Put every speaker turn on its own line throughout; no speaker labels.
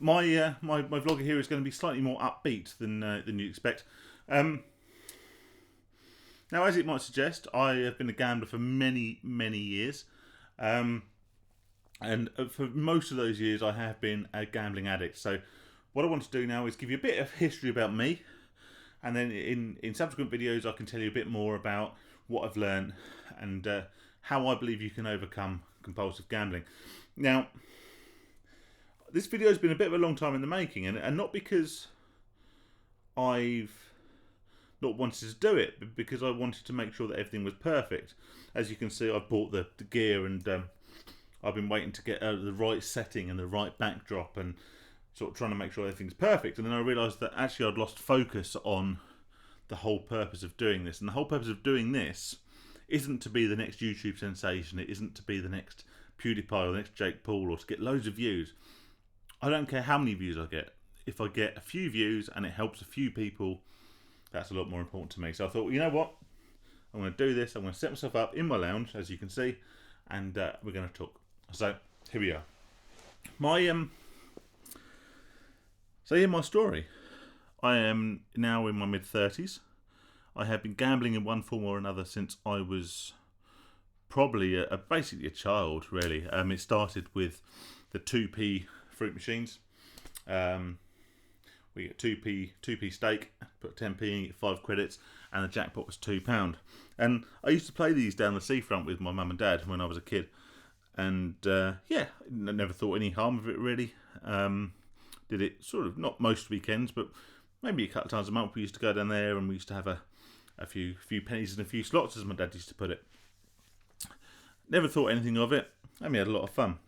my vlog here is going to be slightly more upbeat than you expect. Now, as it might suggest, I have been a gambler for many years, and for most of those years, I have been a gambling addict. So, what I want to do now is give you a bit of history about me, and then in subsequent videos, I can tell you a bit more about what I've learned and how I believe you can overcome compulsive gambling. Now, this video has been a bit of a long time in the making, and not because I've not wanted to do it, but because I wanted to make sure that everything was perfect. As you can see, I've bought the gear, and I've been waiting to get the right setting and the right backdrop, and sort of trying to make sure everything's perfect. And then I realised that actually I'd lost focus on the whole purpose of doing this. And the whole purpose of doing this isn't to be the next YouTube sensation. It isn't to be the next PewDiePie or the next Jake Paul or to get loads of views. I don't care how many views I get. If I get a few views and it helps a few people, that's a lot more important to me. So I thought, you know what? I'm going to do this. I'm going to set myself up in my lounge, as you can see, and we're going to talk. So here we are. My story. I am now in my mid-30s. I have been gambling in one form or another since I was probably basically a child, really. It started with the 2p fruit machines. We get 2p stake, put 10p in, get 5 credits, and the jackpot was £2. And I used to play these down the seafront with my mum and dad when I was a kid. And yeah, I never thought any harm of it, really. Did it sort of, not most weekends, but maybe a couple of times a month. We used to go down there and we used to have a few pennies and a few slots, as my dad used to put it. Never thought anything of it, and we had a lot of fun.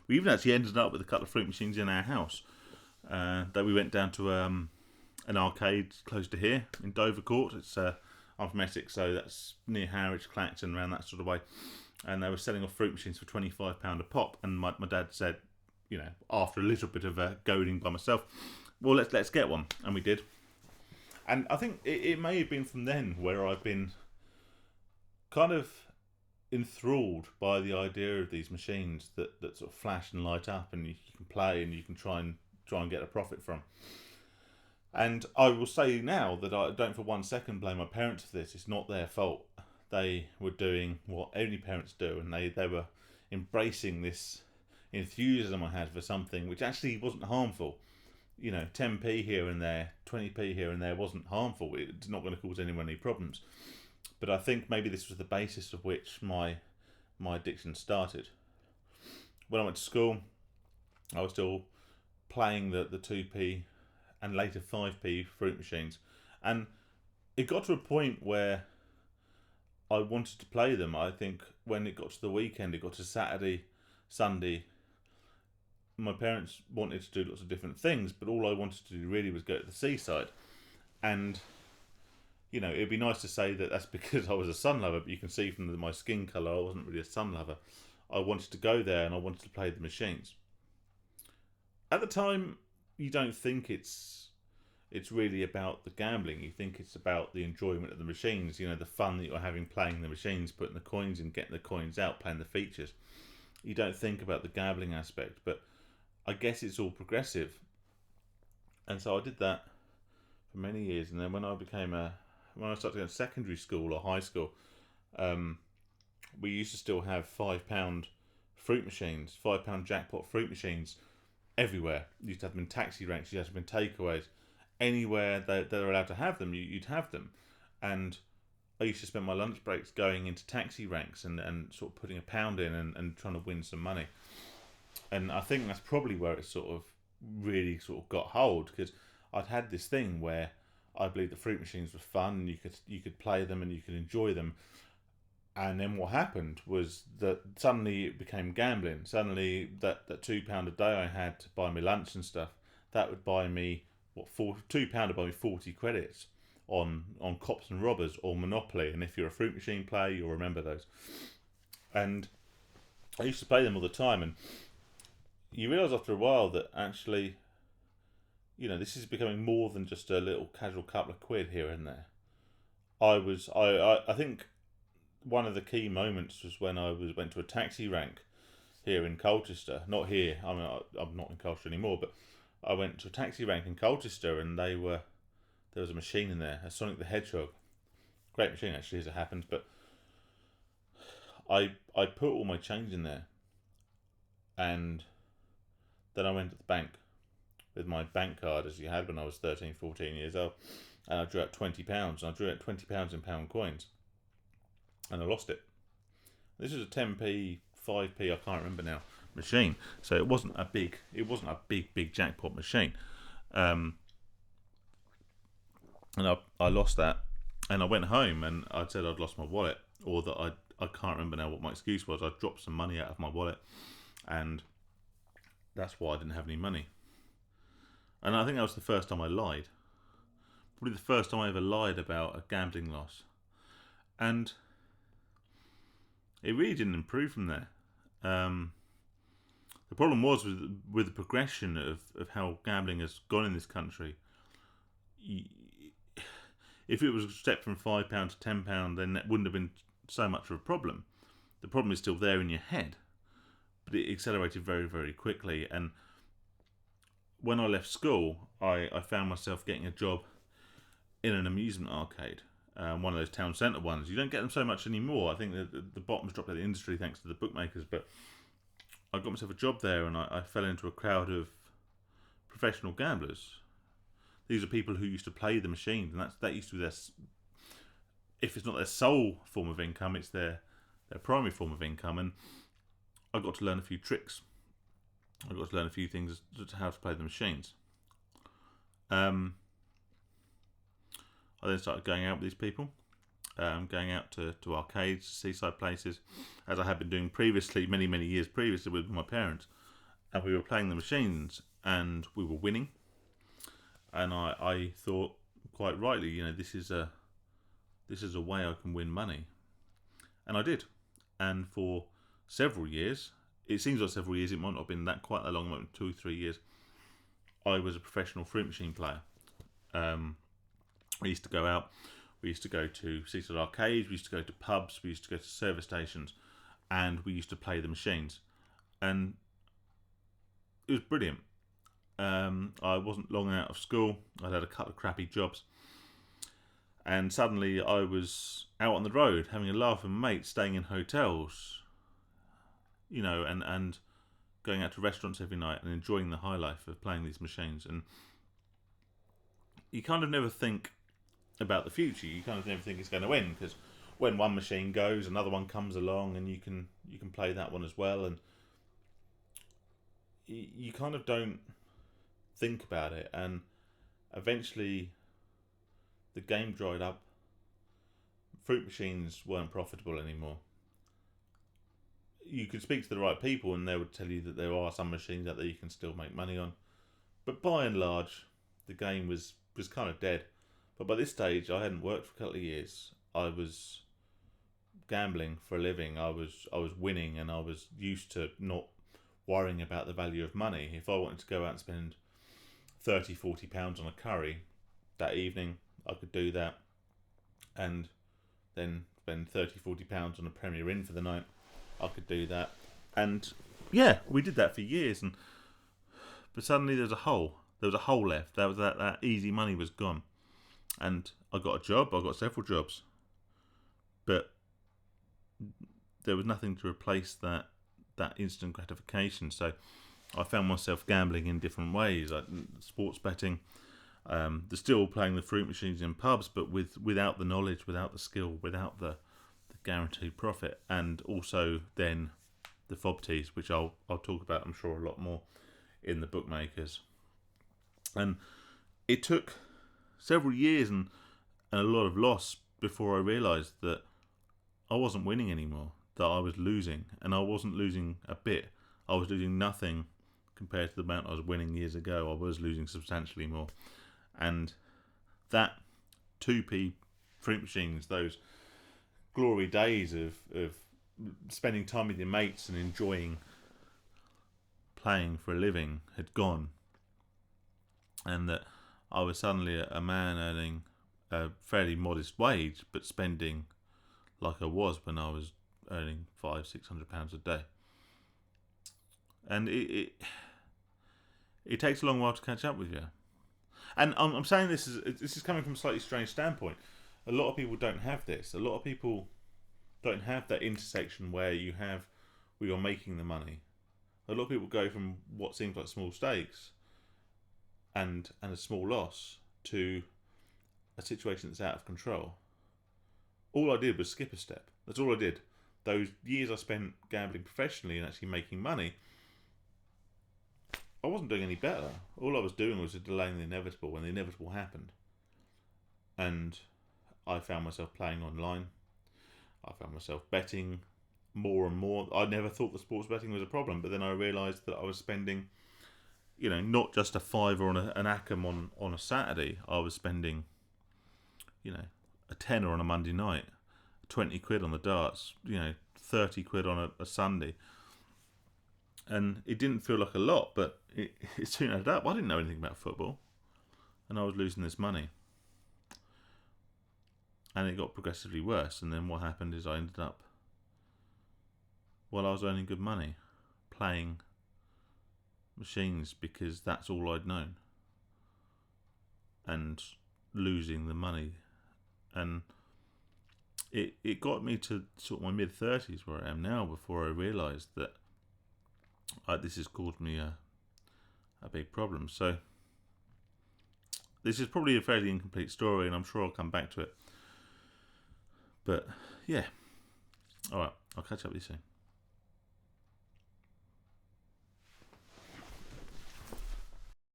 We even actually ended up with a couple of fruit machines in our house. That we went down to an arcade close to here in Dover Court. I'm from Essex, so that's near Harwich, Clacton, around that sort of way. And they were selling off fruit machines for £25 a pop. And my dad said, you know, after a little bit of goading by myself, well, let's get one, and we did. And I think it may have been from then where I've been kind of enthralled by the idea of these machines that sort of flash and light up, and you can play and you can try and get a profit from. And I will say now that I don't for 1 second blame my parents for this. It's not their fault. They were doing what only parents do, and they were embracing this enthusiasm I had for something which actually wasn't harmful. You know, 10p here and there, 20p here and there wasn't harmful. It's not going to cause anyone any problems. But I think maybe this was the basis of which my addiction started. When I went to school, I was still playing the 2p and later 5p fruit machines, and it got to a point where I wanted to play them. I think when it got to the weekend, it got to Saturday, Sunday, my parents wanted to do lots of different things, but all I wanted to do really was go to the seaside. And you know, it'd be nice to say that that's because I was a sun lover, but you can see from my skin colour I wasn't really a sun lover. I wanted to go there and I wanted to play the machines. At the time, you don't think it's really about the gambling. You think it's about the enjoyment of the machines, you know, the fun that you're having playing the machines, putting the coins in, getting the coins out, playing the features. You don't think about the gambling aspect, but I guess it's all progressive. And so I did that for many years, and then when I started going to secondary school or high school, we used to still have £5 fruit machines, £5 jackpot fruit machines everywhere. You used to have them in taxi ranks, you used to have them in takeaways. Anywhere they're allowed to have them, you'd have them. And I used to spend my lunch breaks going into taxi ranks and sort of putting £1 in and trying to win some money. And I think that's probably where it sort of really sort of got hold, because I'd had this thing where I believed the fruit machines were fun and you could play them and you could enjoy them. And then what happened was that suddenly it became gambling. Suddenly that £2 a day I had to buy me lunch and stuff, that would buy me £2 would buy me 40 credits on Cops and Robbers or Monopoly. And if you're a fruit machine player, you'll remember those. And I used to play them all the time, and you realise after a while that actually, you know, this is becoming more than just a little casual couple of quid here and there. I think one of the key moments was when I went to a taxi rank here in Colchester. Not here. I mean, I'm not in Colchester anymore, but I went to a taxi rank in Colchester, and there was a machine in there, a Sonic the Hedgehog. Great machine, actually, as it happens. But I put all my change in there, and then I went to the bank with my bank card, as you had when I was 13, 14 years old, and I drew out £20, and I drew out £20 in pound coins, and I lost it. This was a 10p, 5p, I can't remember now, machine. So it wasn't a big jackpot machine. And I lost that, and I went home and I said I'd lost my wallet, or that I can't remember now what my excuse was. I dropped some money out of my wallet, and that's why I didn't have any money. And I think that was the first time I lied. Probably the first time I ever lied about a gambling loss. And it really didn't improve from there. The problem was with the progression of how gambling has gone in this country. If it was a step from £5 to £10, then that wouldn't have been so much of a problem. The problem is still there in your head, but it accelerated very, very quickly. And when I left school, I found myself getting a job in an amusement arcade, one of those town centre ones. You don't get them so much anymore. I think the bottom's dropped out of the industry thanks to the bookmakers, but I got myself a job there, and I fell into a crowd of professional gamblers. These are people who used to play the machines, and that used to be their, if it's not their sole form of income, it's their primary form of income. And I got to learn a few tricks. I got to learn a few things as to how to play the machines. I then started going out with these people, going out to arcades, seaside places, as I had been doing previously, many years previously with my parents. And we were playing the machines, and we were winning. And I thought, quite rightly, this is a way I can win money. And I did. And for several years, it seems like several years, it might not have been quite that long, it might have been 2 or 3 years, I was a professional fruit machine player. We used to go out, we used to go to seaside arcades, we used to go to pubs, we used to go to service stations, and we used to play the machines. And it was brilliant. I wasn't long out of school. I'd had a couple of crappy jobs, and suddenly I was out on the road having a laugh with mates, staying in hotels, and going out to restaurants every night and enjoying the high life of playing these machines. And you kind of never think about the future. You kind of never think it's going to end, because when one machine goes, another one comes along, and you can play that one as well. And you kind of don't think about it. And eventually the game dried up. Fruit machines weren't profitable anymore. You could speak to the right people, and they would tell you that there are some machines out there you can still make money on, but by and large the game was kind of dead. But by this stage, I hadn't worked for a couple of years. I was gambling for a living. I was winning, and I was used to not worrying about the value of money. If I wanted to go out and spend £30-40 on a curry that evening, I could do that, and then spend £30-40 on a Premier Inn for the night. I could do that, and yeah, we did that for years. But suddenly there was a hole left. That easy money was gone, and I got a job. I got several jobs, but there was nothing to replace that instant gratification. So I found myself gambling in different ways, like sports betting, still playing the fruit machines in pubs, but without the knowledge, without the skill, without the guaranteed profit, and also then the fob teas, which I'll talk about, I'm sure, a lot more in the bookmakers. And it took several years and a lot of loss before I realised that I wasn't winning anymore, that I was losing, and I wasn't losing a bit. I was losing nothing compared to the amount I was winning years ago. I was losing substantially more. And that 2p fruit machines, those glory days of spending time with your mates and enjoying playing for a living, had gone. And that I was suddenly a man earning a fairly modest wage, but spending like I was when I was earning £500-600 a day. and it takes a long while to catch up with you. And I'm saying this is coming from a slightly strange standpoint. A lot of people don't have this. A lot of people don't have that intersection where you're making the money. A lot of people go from what seems like small stakes and a small loss to a situation that's out of control. All I did was skip a step. That's all I did. Those years I spent gambling professionally and actually making money, I wasn't doing any better. All I was doing was delaying the inevitable when the inevitable happened. And I found myself playing online. I found myself betting more and more. I never thought that sports betting was a problem, but then I realised that I was spending, not just a fiver on an Ackham on a Saturday. I was spending, a tenner on a Monday night, 20 quid on the darts, 30 quid on a Sunday. And it didn't feel like a lot, but it soon added up. I didn't know anything about football, and I was losing this money. And it got progressively worse, and then what happened is I ended up, I was earning good money, playing machines because that's all I'd known, and losing the money. And it got me to sort of my mid-30s where I am now before I realised that this has caused me a big problem. So this is probably a fairly incomplete story, and I'm sure I'll come back to it. But yeah, alright, I'll catch up with you soon.